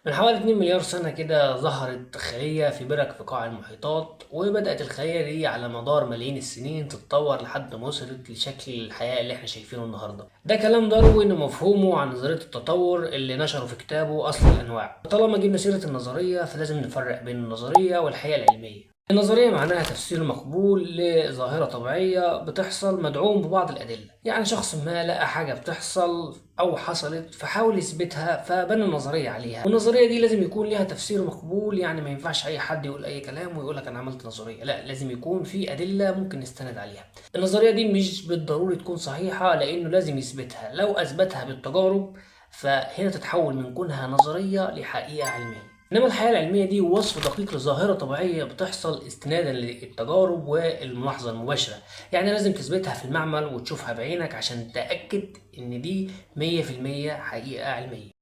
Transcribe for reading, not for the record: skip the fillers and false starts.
من حوالي 2 مليار سنة كده ظهرت خلية في برك في قاع المحيطات، وبدأت الخلية دي على مدار ملايين السنين تتطور لحد ما وصلت لشكل الحياة اللي احنا شايفينه النهاردة. ده كلام داروين ومفهومه عن نظرية التطور اللي نشره في كتابه أصل الأنواع. طالما جبنا سيرة النظرية فلازم نفرق بين النظرية والحقيقة العلمية. النظرية معناها تفسير مقبول لظاهرة طبيعية بتحصل مدعوم ببعض الأدلة، يعني شخص ما لقى حاجة بتحصل أو حصلت فحاول يثبتها فبنى نظرية عليها، والنظرية دي لازم يكون ليها تفسير مقبول. يعني ما ينفعش أي حد يقول أي كلام ويقولك أنا عملت نظرية، لا، لازم يكون في أدلة ممكن نستند عليها. النظرية دي مش بالضروري تكون صحيحة لأنه لازم يثبتها، لو أثبتها بالتجارب فهنا تتحول من كونها نظرية لحقيقة علمية. انما الحياه العلميه دي وصف دقيق لظاهره طبيعيه بتحصل استنادا للتجارب والملاحظه المباشره. يعني لازم تثبتها في المعمل وتشوفها بعينك عشان تتاكد ان دي 100% حقيقه علميه.